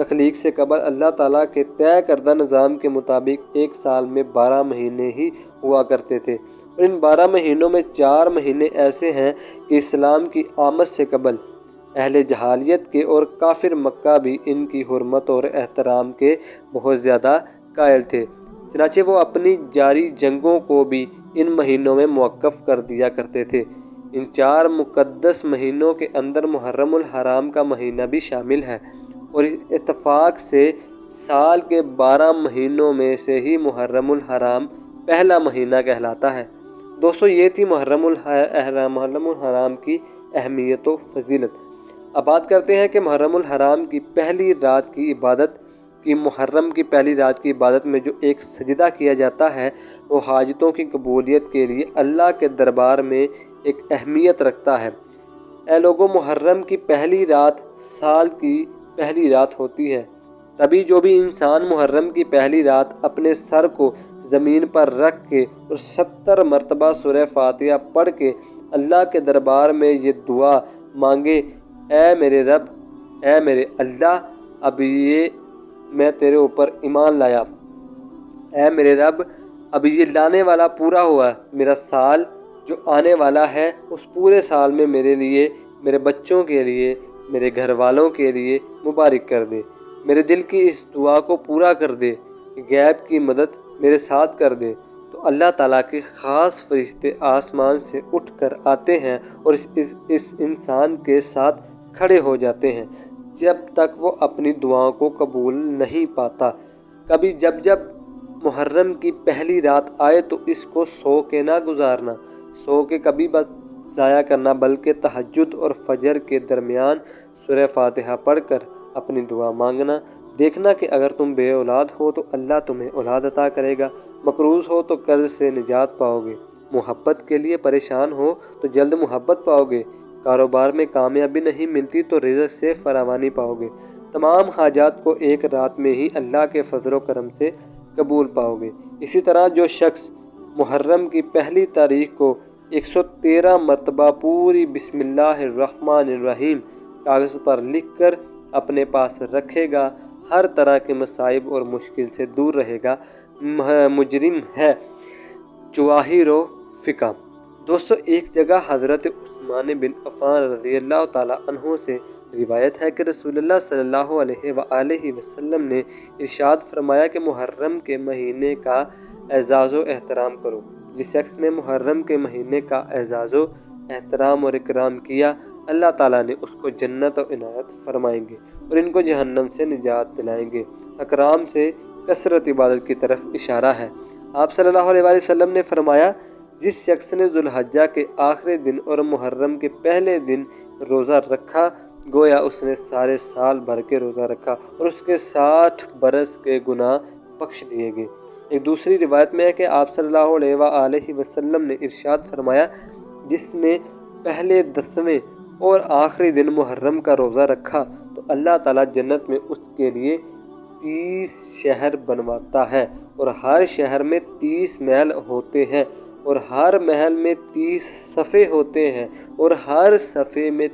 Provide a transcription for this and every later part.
تخلیق سے قبل اللہ تعالیٰ کے طے کردہ نظام کے مطابق ایک سال میں 12 مہینے ہی ہوا کرتے تھے، اور ان 12 مہینوں میں 4 مہینے ایسے ہیں کہ اسلام کی آمد سے قبل اہل جہالیت کے اور کافر مکہ بھی ان کی حرمت اور احترام کے بہت زیادہ قائل تھے، چنانچہ وہ اپنی جاری جنگوں کو بھی ان مہینوں میں موقف کر دیا کرتے تھے۔ ان 4 مقدس مہینوں کے اندر محرم الحرام کا مہینہ بھی شامل ہے، اور اتفاق سے سال کے 12 مہینوں میں سے ہی محرم الحرام پہلا مہینہ کہلاتا ہے۔ دوستو، یہ تھی محرم الحرام کی اہمیت و فضیلت۔ اب بات کرتے ہیں کہ محرم الحرام کی پہلی رات کی عبادت محرم کی پہلی رات کی عبادت میں جو ایک سجدہ کیا جاتا ہے وہ حاجتوں کی قبولیت کے لیے اللہ کے دربار میں ایک اہمیت رکھتا ہے۔ اے لوگو، محرم کی پہلی رات سال کی پہلی رات ہوتی ہے، تبھی جو بھی انسان محرم کی پہلی رات اپنے سر کو زمین پر رکھ کے اور 70 مرتبہ سورہ فاتحہ پڑھ کے اللہ کے دربار میں یہ دعا مانگے، اے میرے رب، اے میرے اللہ، اب یہ میں تیرے اوپر ایمان لایا، اے میرے رب، اب یہ لانے والا پورا ہوا، میرا سال جو آنے والا ہے اس پورے سال میں میرے لیے، میرے بچوں کے لیے، میرے گھر والوں کے لیے مبارک کر دے، میرے دل کی اس دعا کو پورا کر دے، غیب کی مدد میرے ساتھ کر دے۔ تو اللہ تعالیٰ کے خاص فرشتے آسمان سے اٹھ کر آتے ہیں اور اس انسان کے ساتھ کھڑے ہو جاتے ہیں جب تک وہ اپنی دعاؤں کو قبول نہیں پاتا۔ کبھی جب محرم کی پہلی رات آئے تو اس کو سو کے نہ گزارنا، سو کے کبھی ضائع کرنا، بلکہ تہجد اور فجر کے درمیان سورہ فاتحہ پڑھ کر اپنی دعا مانگنا۔ دیکھنا کہ اگر تم بے اولاد ہو تو اللہ تمہیں اولاد عطا کرے گا، مقروض ہو تو قرض سے نجات پاؤ گے، محبت کے لیے پریشان ہو تو جلد محبت پاؤ گے، کاروبار میں کامیابی نہیں ملتی تو رزق سے فراوانی پاؤ گے، تمام حاجات کو ایک رات میں ہی اللہ کے فضل و کرم سے قبول پاؤ گے۔ اسی طرح جو شخص محرم کی پہلی تاریخ کو 113 مرتبہ پوری بسم اللہ الرحمن الرحیم کاغذ پر لکھ کر اپنے پاس رکھے گا، ہر طرح کے مصائب اور مشکل سے دور رہے گا، مجرم ہے۔ جواہر و فقہ۔ دوستو، ایک جگہ حضرت عثمان بن عفان رضی اللہ تعالیٰ عنہ سے روایت ہے کہ رسول اللہ صلی اللہ علیہ وآلہ وسلم نے ارشاد فرمایا کہ محرم کے مہینے کا اعزاز و احترام کرو۔ جس شخص نے محرم کے مہینے کا اعزاز و احترام اور اکرام کیا، اللہ تعالیٰ نے اس کو جنت و عنایت فرمائیں گے اور ان کو جہنم سے نجات دلائیں گے۔ اکرام سے کثرت عبادت کی طرف اشارہ ہے۔ آپ صلی اللہ علیہ وسلم نے فرمایا، جس شخص نے ذو الحجہ کے آخری دن اور محرم کے پہلے دن روزہ رکھا، گویا اس نے سارے سال بھر کے روزہ رکھا اور اس کے 60 برس کے گناہ بخش دیے گئے۔ ایک دوسری روایت میں ہے کہ آپ صلی اللہ علیہ وآلہ وسلم نے ارشاد فرمایا، جس نے پہلے 10ویں اور آخری دن محرم کا روزہ رکھا تو اللہ تعالیٰ جنت میں اس کے لیے 30 شہر بنواتا ہے، اور ہر شہر میں 30 محل ہوتے ہیں، اور ہر محل میں 30 صفے ہوتے ہیں، اور ہر صفے میں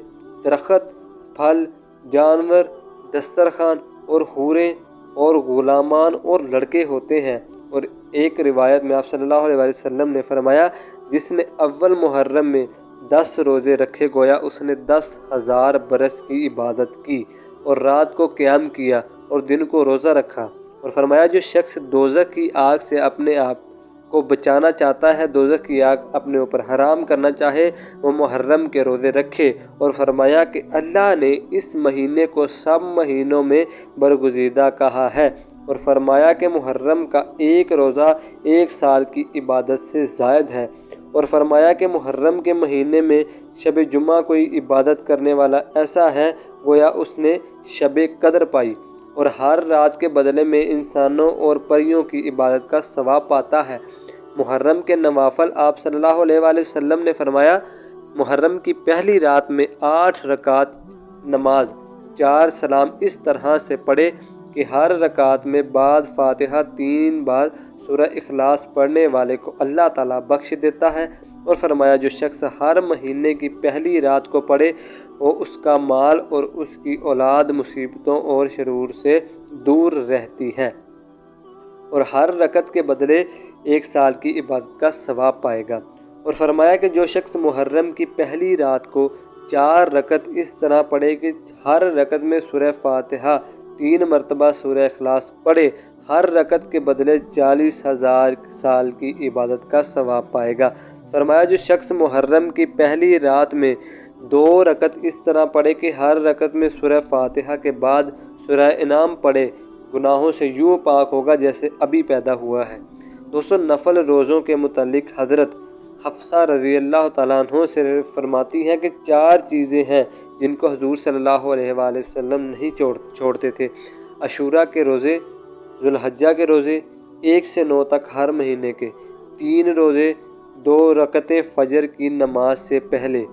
درخت، پھل، جانور، دسترخوان اور حوریں اور غلامان اور لڑکے ہوتے ہیں۔ اور ایک روایت میں آپ صلی اللہ علیہ وسلم نے فرمایا، جس نے اول محرم میں 10 روزے رکھے، گویا اس نے 10,000 برس کی عبادت کی اور رات کو قیام کیا اور دن کو روزہ رکھا۔ اور فرمایا، جو شخص دوزخ کی آگ سے اپنے آپ کو بچانا چاہتا ہے، دوزخ کی آگ اپنے اوپر حرام کرنا چاہے، وہ محرم کے روزے رکھے۔ اور فرمایا کہ اللہ نے اس مہینے کو سب مہینوں میں برگزیدہ کہا ہے، اور فرمایا کہ محرم کا ایک روزہ 1 سال کی عبادت سے زائد ہے۔ اور فرمایا کہ محرم کے مہینے میں شب جمعہ کوئی عبادت کرنے والا ایسا ہے گویا اس نے شب قدر پائی، اور ہر رات کے بدلے میں انسانوں اور پریوں کی عبادت کا ثواب پاتا ہے۔ محرم کے نوافل آپ صلی اللہ علیہ وآلہ وسلم نے فرمایا، محرم کی پہلی رات میں 8 رکعت نماز 4 سلام اس طرح سے پڑھے کہ ہر رکعت میں بعد فاتحہ 3 بار سورہ اخلاص پڑھنے والے کو اللہ تعالیٰ بخش دیتا ہے۔ اور فرمایا، جو شخص ہر مہینے کی پہلی رات کو پڑھے وہ اس کا مال اور اس کی اولاد مصیبتوں اور شرور سے دور رہتی ہے، اور ہر رکعت کے بدلے 1 سال کی عبادت کا ثواب پائے گا۔ اور فرمایا کہ جو شخص محرم کی پہلی رات کو 4 رکعت اس طرح پڑھے کہ ہر رکعت میں سورہ فاتحہ 3 مرتبہ سورہ اخلاص پڑھے، ہر رکعت کے بدلے 40,000 سال کی عبادت کا ثواب پائے گا۔ فرمایا جو شخص محرم کی پہلی رات میں 2 رکعت اس طرح پڑھے کہ ہر رکعت میں سورہ فاتحہ کے بعد سورہ انعام پڑھے، گناہوں سے یوں پاک ہوگا جیسے ابھی پیدا ہوا ہے۔ دوستو، نفل روزوں کے متعلق حضرت حفصہ رضی اللہ تعالیٰ عنہ سے فرماتی ہیں کہ 4 چیزیں ہیں جن کو حضور صلی اللہ علیہ وآلہ وسلم نہیں چھوڑتے تھے: عاشوراء کے روزے، ذوالحجہ کے روزے 1 سے 9 تک ہر مہینے کے، 3 روزے 2 رکعتیں فجر کی نماز سے پہلے۔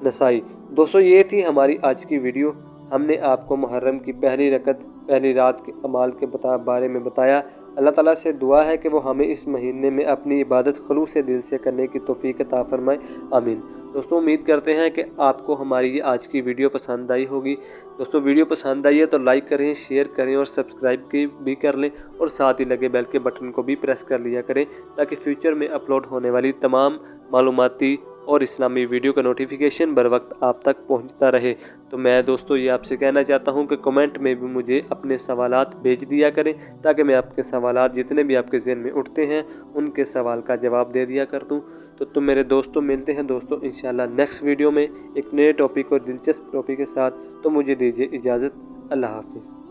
نسائی۔ دوستو، یہ تھی ہماری آج کی ویڈیو۔ ہم نے آپ کو محرم کی پہلی رکعت پہلی رات کے اعمال کے بارے میں بتایا۔ اللہ تعالیٰ سے دعا ہے کہ وہ ہمیں اس مہینے میں اپنی عبادت خلوص دل سے کرنے کی توفیق عطا فرمائے، آمین۔ دوستو، امید کرتے ہیں کہ آپ کو ہماری یہ آج کی ویڈیو پسند آئی ہوگی۔ دوستو، ویڈیو پسند آئی ہے تو لائک کریں، شیئر کریں اور سبسکرائب بھی کر لیں، اور ساتھ ہی لگے بیل کے بٹن کو بھی پریس کر لیا کریں تاکہ فیوچر میں اپلوڈ ہونے والی تمام معلوماتی اور اسلامی ویڈیو کا نوٹیفیکیشن بر وقت آپ تک پہنچتا رہے۔ تو میں دوستو یہ آپ سے کہنا چاہتا ہوں کہ کمنٹ میں بھی مجھے اپنے سوالات بھیج دیا کریں تاکہ میں آپ کے سوالات جتنے بھی آپ کے ذہن میں اٹھتے ہیں ان کے سوال کا جواب دے دیا کرتا ہوں۔ تو تم میرے دوستو ملتے ہیں دوستو انشاءاللہ نیکسٹ ویڈیو میں ایک نئے ٹاپک اور دلچسپ ٹاپک کے ساتھ۔ تو مجھے دیجیے اجازت، اللہ حافظ۔